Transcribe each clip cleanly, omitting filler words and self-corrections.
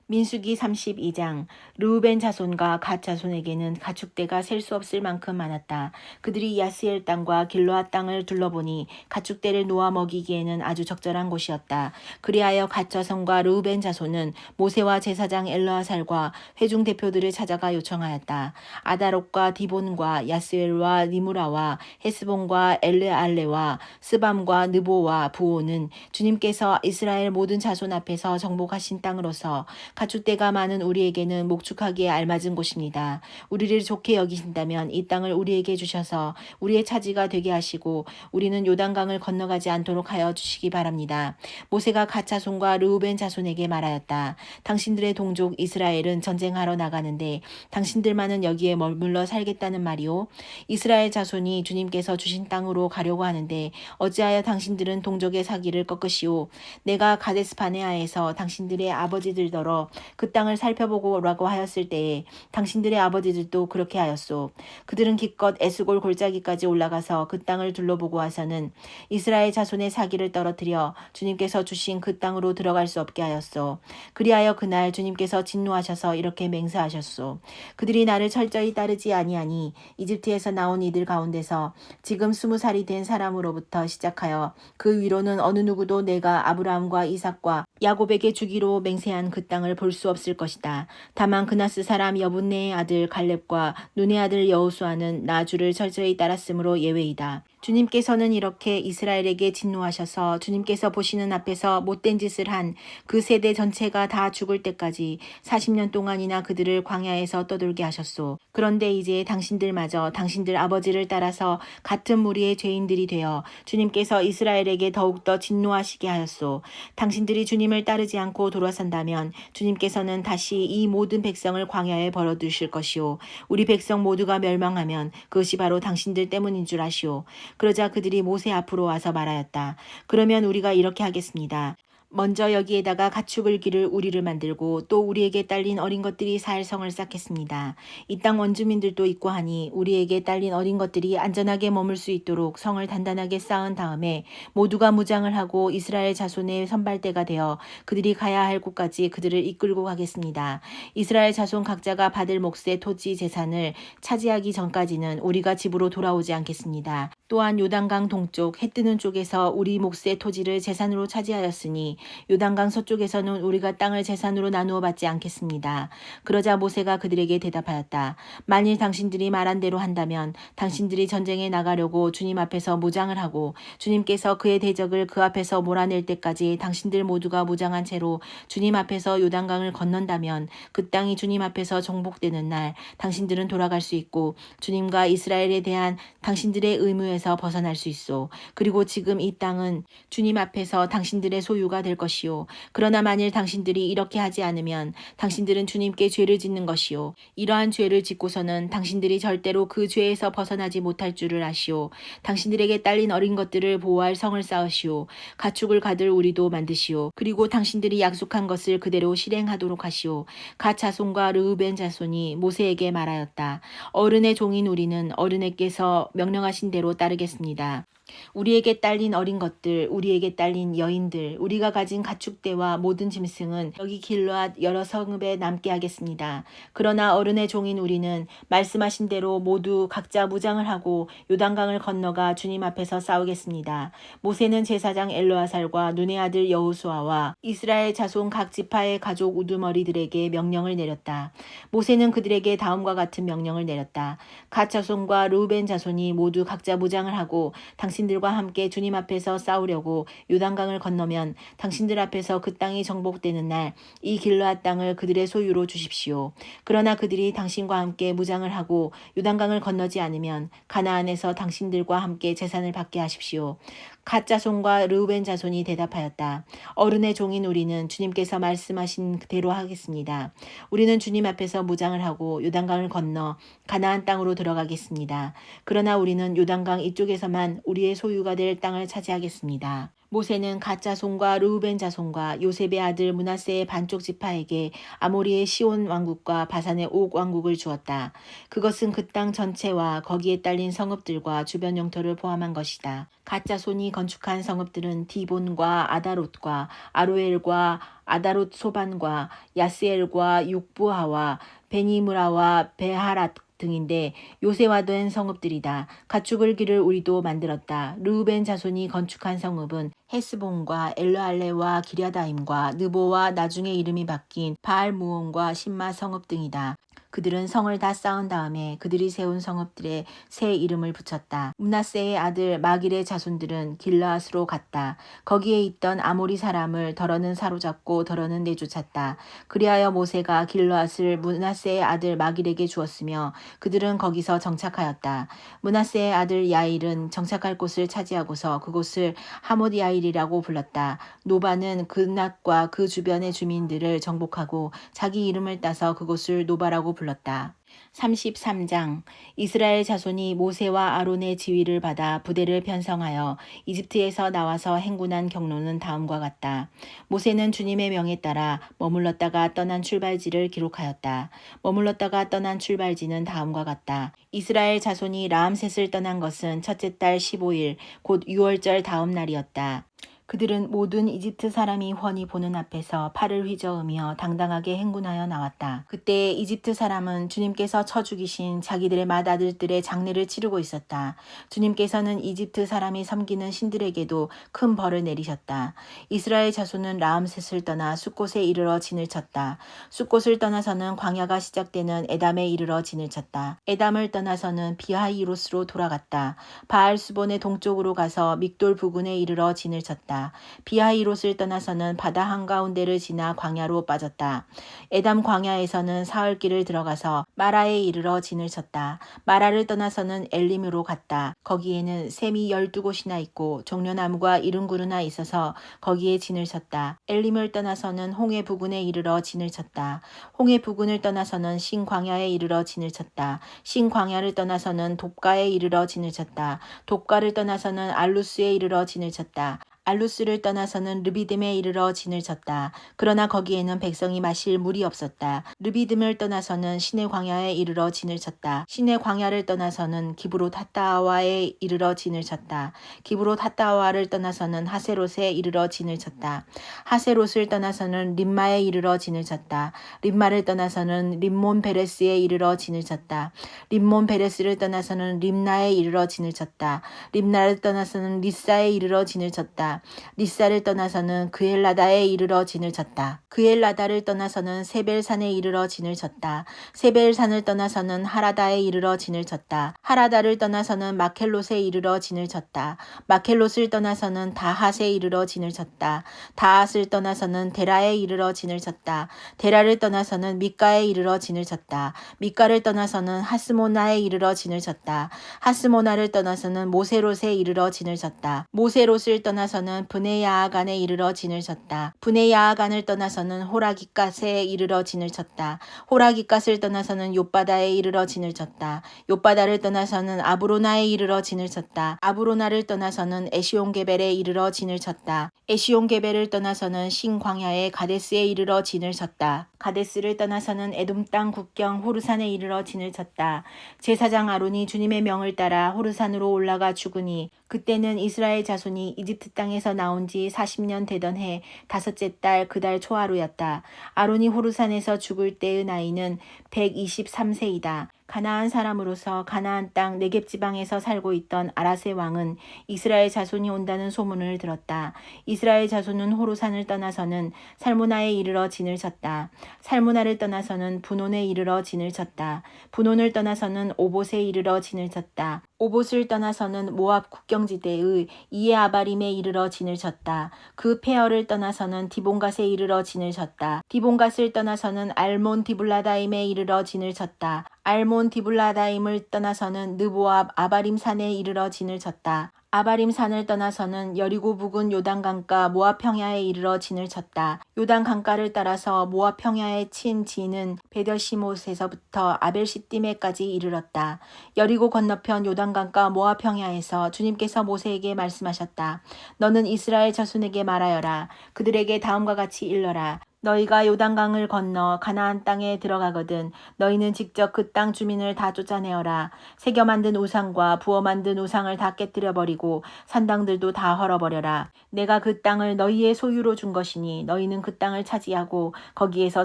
민수기 32장. 르우벤 자손과 갓 자손에게는 가축대가 셀 수 없을 만큼 많았다. 그들이 야스엘 땅과 길르앗 땅을 둘러보니 가축대를 놓아 먹이기에는 아주 적절한 곳이었다. 그리하여 갓 자손과 르우벤 자손은 모세와 제사장 엘르아살과 회중 대표들을 찾아가 요청하였다. 아다롯과 디본과 야스엘과 니무라와 헤스본과 엘르알레와 스밤과 느보와 부오는 주님께서 이스라엘 모든 자손 앞에서 정복하신 땅으로서 가축대가 많은 우리에게는 목축하기에 알맞은 곳입니다. 우리를 좋게 여기신다면 이 땅을 우리에게 주셔서 우리의 차지가 되게 하시고 우리는 요단강을 건너가지 않도록 하여 주시기 바랍니다. 모세가 갓 자손과 르우벤 자손에게 말하였다. 당신들의 동족 이스라엘은 전쟁하러 나가는데 당신들만은 여기에 머물러 살겠다는 말이오. 이스라엘 자손이 주님께서 주신 땅으로 가려고 하는데 어찌하여 당신들은 동족의 사기를 꺾으시오. 내가 가데스바네아에서 당신들의 아버지들더러 그 땅을 살펴보고 오라고 하였을 때에 당신들의 아버지들도 그렇게 하였소. 그들은 기껏 에스골 골짜기까지 올라가서 그 땅을 둘러보고 와서는 이스라엘 자손의 사기를 떨어뜨려 주님께서 주신 그 땅으로 들어갈 수 없게 하였소. 그리하여 그날 주님께서 진노하셔서 이렇게 맹세하셨소. 그들이 나를 철저히 따르지 아니하니 이집트에서 나온 이들 가운데서 지금 20살이 된 사람으로부터 시작하여 그 위로는 어느 누구도 내가 아브라함과 이삭과 야곱에게 주기로 맹세한 그 땅을 볼 수 없을 것이다. 다만 그나스 사람 여분네의 아들 갈렙과 눈의 아들 여호수아는 나 주를 철저히 따랐으므로 예외이다. 주님께서는 이렇게 이스라엘에게 진노하셔서 주님께서 보시는 앞에서 못된 짓을 한 그 세대 전체가 다 죽을 때까지 40년 동안이나 그들을 광야에서 떠돌게 하셨소. 그런데 이제 당신들마저 당신들 아버지를 따라서 같은 무리의 죄인들이 되어 주님께서 이스라엘에게 더욱더 진노하시게 하였소. 당신들이 주님을 따르지 않고 돌아선다면 주님께서는 다시 이 모든 백성을 광야에 버려두실 것이오. 우리 백성 모두가 멸망하면 그것이 바로 당신들 때문인 줄 아시오. 그러자 그들이 모세 앞으로 와서 말하였다. 그러면 우리가 이렇게 하겠습니다. 먼저 여기에다가 가축을 기를 우리를 만들고 또 우리에게 딸린 어린 것들이 살 성을 쌓겠습니다. 이 땅 원주민들도 있고 하니 우리에게 딸린 어린 것들이 안전하게 머물 수 있도록 성을 단단하게 쌓은 다음에 모두가 무장을 하고 이스라엘 자손의 선발대가 되어 그들이 가야 할 곳까지 그들을 이끌고 가겠습니다. 이스라엘 자손 각자가 받을 몫의 토지 재산을 차지하기 전까지는 우리가 집으로 돌아오지 않겠습니다. 또한 요단강 동쪽 해 뜨는 쪽에서 우리 몫의 토지를 재산으로 차지하였으니 요단강 서쪽에서는 우리가 땅을 재산으로 나누어 받지 않겠습니다. 그러자 모세가 그들에게 대답하였다. 만일 당신들이 말한 대로 한다면 당신들이 전쟁에 나가려고 주님 앞에서 무장을 하고 주님께서 그의 대적을 그 앞에서 몰아낼 때까지 당신들 모두가 무장한 채로 주님 앞에서 요단강을 건넌다면 그 땅이 주님 앞에서 정복되는 날 당신들은 돌아갈 수 있고 주님과 이스라엘에 대한 당신들의 의무에서 벗어날 수 있소. 그리고 지금 이 땅은 주님 앞에서 당신들의 소유가 될 것이요. 그러나 만일 당신들이 이렇게 하지 않으면 당신들은 주님께 죄를 짓는 것이요. 이러한 죄를 짓고서는 당신들이 절대로 그 죄에서 벗어나지 못할 줄을 아시오. 당신들에게 딸린 어린 것들을 보호할 성을 쌓으시오. 가축을 가들 우리도 만드시오. 그리고 당신들이 약속한 것을 그대로 실행하도록 하시오. 갓 자손과 르우벤 자손이 모세에게 말하였다. 어른의 종인 우리는 어른에게서 명령하신 대로 따르겠습니다. 우리에게 딸린 어린 것들, 우리에게 딸린 여인들, 우리가 가진 가축대와 모든 짐승은 여기 길르앗 여러 성읍에 남게 하겠습니다. 그러나 어른의 종인 우리는 말씀하신 대로 모두 각자 무장을 하고 요단강을 건너가 주님 앞에서 싸우겠습니다. 모세는 제사장 엘르아살과 눈의 아들 여호수아와 이스라엘 자손 각 지파의 가족 우두머리들에게 명령을 내렸다. 모세는 그들에게 다음과 같은 명령을 내렸다. 갓 자손과 르우벤 자손이 모두 각자 무장을 하고 당신들과 함께 주님 앞에서 싸우려고 요단강을 건너면 당신들 앞에서 그 땅이 정복되는 날 이 길르앗 땅을 그들의 소유로 주십시오. 그러나 그들이 당신과 함께 무장을 하고 요단강을 건너지 않으면 가나안에서 당신들과 함께 재산을 받게 하십시오. 갓 자손과 르우벤 자손이 대답하였다. 어른의 종인 우리는 주님께서 말씀하신 대로 하겠습니다. 우리는 주님 앞에서 무장을 하고 요단강을 건너 가나안 땅으로 들어가겠습니다. 그러나 우리는 요단강 이쪽에서만 우리의 소유가 될 땅을 차지하겠습니다. 모세는 갓 자손과 르우벤 자손과 요셉의 아들 므낫세의 반쪽 지파에게 아모리의 시온 왕국과 바산의 옥 왕국을 주었다. 그것은 그 땅 전체와 거기에 딸린 성읍들과 주변 영토를 포함한 것이다. 갓 자손이 건축한 성읍들은 디본과 아다롯과 아로엘과 아다롯 소반과 야스엘과 육부하와 베니므라와 베하랏 등인데 요새화된 성읍들이다. 가축을 기를 우리도 만들었다. 르우벤 자손이 건축한 성읍은 헤스본과 엘르알레와 기랴다임과 느보와 나중에 이름이 바뀐 바알무온과 신마 성읍 등이다. 그들은 성을 다 쌓은 다음에 그들이 세운 성읍들에 새 이름을 붙였다. 므낫세의 아들 마길의 자손들은 길르앗으로 갔다. 거기에 있던 아모리 사람을 더러는 사로잡고 더러는 내쫓았다. 그리하여 모세가 길르앗을 므낫세의 아들 마길에게 주었으며 그들은 거기서 정착하였다. 므낫세의 아들 야일은 정착할 곳을 차지하고서 그곳을 하못 야일이라고 불렀다. 노바는 그낫과 그 주변의 주민들을 정복하고 자기 이름을 따서 그곳을 노바라고 불렀다. 33장 이스라엘 자손이 모세와 아론의 지휘를 받아 부대를 편성하여 이집트에서 나와서 행군한 경로는 다음과 같다. 모세는 주님의 명에 따라 머물렀다가 떠난 출발지를 기록하였다. 머물렀다가 떠난 출발지는 다음과 같다. 이스라엘 자손이 라암셋을 떠난 것은 첫째 달 15일 곧 6월절 다음 날이었다. 그들은 모든 이집트 사람이 훤히 보는 앞에서 팔을 휘저으며 당당하게 행군하여 나왔다. 그때 이집트 사람은 주님께서 쳐 죽이신 자기들의 맏아들들의 장례를 치르고 있었다. 주님께서는 이집트 사람이 섬기는 신들에게도 큰 벌을 내리셨다. 이스라엘 자손은 라암셋을 떠나 숫곳에 이르러 진을 쳤다. 숫곳을 떠나서는 광야가 시작되는 에담에 이르러 진을 쳤다. 에담을 떠나서는 비하이로스로 돌아갔다. 바알수본의 동쪽으로 가서 믹돌 부근에 이르러 진을 쳤다. 비하이롯을 떠나서는 바다 한가운데를 지나 광야로 빠졌다. 에담 광야에서는 사흘길을 들어가서 마라에 이르러 진을 쳤다. 마라를 떠나서는 엘림으로 갔다. 거기에는 샘이 12곳이나 있고 종려나무가 70그루나 있어서 거기에 진을 쳤다. 엘림을 떠나서는 홍해 부근에 이르러 진을 쳤다. 홍해 부근을 떠나서는 신광야에 이르러 진을 쳤다. 신광야를 떠나서는 돕가에 이르러 진을 쳤다. 돕가를 떠나서는 알루스에 이르러 진을 쳤다. 알루스를 떠나서는 르비딤에 이르러 진을 쳤다. 그러나 거기에는 백성이 마실 물이 없었다. 르비딤을 떠나서는 시내 광야에 이르러 진을 쳤다. 시내 광야를 떠나서는 기브롯 핫다와에 이르러 진을 쳤다. 기브롯 핫다와를 떠나서는 하세롯에 이르러 진을 쳤다. 하세롯을 떠나서는 림마에 이르러 진을 쳤다. 림마를 떠나서는 림몬 베레스에 이르러 진을 쳤다. 림몬 베레스를 떠나서는 림나에 이르러 진을 쳤다. 림나를 떠나서는 리사에 이르러 진을 쳤다. 리사를 떠나서는 그엘라다에 이르러 진을 쳤다. 그엘라다를 떠나서는 세벨산에 이르러 진을 쳤다. 세벨산을 떠나서는 하라다에 이르러 진을 쳤다. 하라다를 떠나서는 마켈롯에 이르러 진을 쳤다. 마켈롯을 떠나서는 다핫에 이르러 진을 쳤다. 다핫을 떠나서는 데라에 이르러 진을 쳤다. 데라를 떠나서는 미가에 이르러 진을 쳤다. 미가를 떠나서는 하스모나에 이르러 진을 쳤다. 하스모나를 떠나서는 모세롯에 이르러 진을 쳤다. 모세롯을 떠나서는 브네야아간에 이르러 진을 쳤다. 브네야아간을 떠나서는 호라기갓에 이르러 진을 쳤다. 호라기갓을 떠나서는 욥바다에 이르러 진을 쳤다. 욥바다를 떠나서는 아브로나에 이르러 진을 쳤다. 아브로나를 떠나서는 에시온게벨에 이르러 진을 쳤다. 에시온게벨을 떠나서는 신광야의 가데스에 이르러 진을 쳤다. 가데스를 떠나서는 에돔 땅 국경 호르산에 이르러 진을 쳤다. 제사장 아론이 주님의 명을 따라 호르산으로 올라가 죽으니 그때는 이스라엘 자손이 이집트 땅에서 나온 지 40년 되던 해 다섯째 달 그 달 초하루였다. 아론이 호르산에서 죽을 때의 나이는 123세이다. 가나안 사람으로서 가나안 땅 네겝 지방에서 살고 있던 아라세 왕은 이스라엘 자손이 온다는 소문을 들었다. 이스라엘 자손은 호르산을 떠나서는 살무나에 이르러 진을 쳤다. 살무나를 떠나서는 분온에 이르러 진을 쳤다. 분온을 떠나서는 오봇에 이르러 진을 쳤다. 오봇을 떠나서는 모압 국경지대의 이에아바림에 이르러 진을 쳤다. 그 폐허를 떠나서는 디본갓에 이르러 진을 쳤다. 디본갓을 떠나서는 알몬 디블라다임에 이르러 진을 쳤다. 알몬 디블라다임을 떠나서는 느보압 아바림 산에 이르러 진을 쳤다. 아바림 산을 떠나서는 여리고 북은 요단 강가 모압 평야에 이르러 진을 쳤다. 요단 강가를 따라서 모압 평야에 친 진은 베델시못에서부터 아벨시띠메까지 이르렀다. 여리고 건너편 요단 강가 모압 평야에서 주님께서 모세에게 말씀하셨다. 너는 이스라엘 자손에게 말하여라. 그들에게 다음과 같이 일러라. 너희가 요단강을 건너 가나안 땅에 들어가거든 너희는 직접 그 땅 주민을 다 쫓아내어라. 새겨 만든 우상과 부어 만든 우상을 다 깨뜨려 버리고 산당들도 다 헐어버려라. 내가 그 땅을 너희의 소유로 준 것이니 너희는 그 땅을 차지하고 거기에서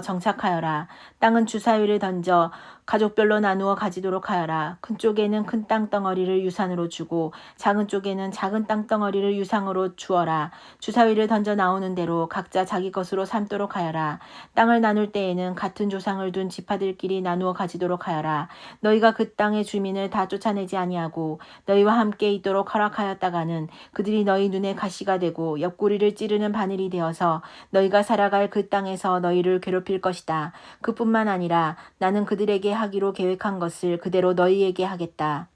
정착하여라. 땅은 주사위를 던져 가족별로 나누어 가지도록 하여라. 큰 쪽에는 큰 땅덩어리를 유산으로 주고 작은 쪽에는 작은 땅덩어리를 유상으로 주어라. 주사위를 던져 나오는 대로 각자 자기 것으로 삼도록 하여라. 땅을 나눌 때에는 같은 조상을 둔 지파들끼리 나누어 가지도록 하여라. 너희가 그 땅의 주민을 다 쫓아내지 아니하고 너희와 함께 있도록 허락하였다가는 그들이 너희 눈에 가시가 되고 옆구리를 찌르는 바늘이 되어서 너희가 살아갈 그 땅에서 너희를 괴롭힐 것이다. 그뿐만 아니라 나는 그들에게 하기로 계획한 것을 그대로 너희에게 하겠다.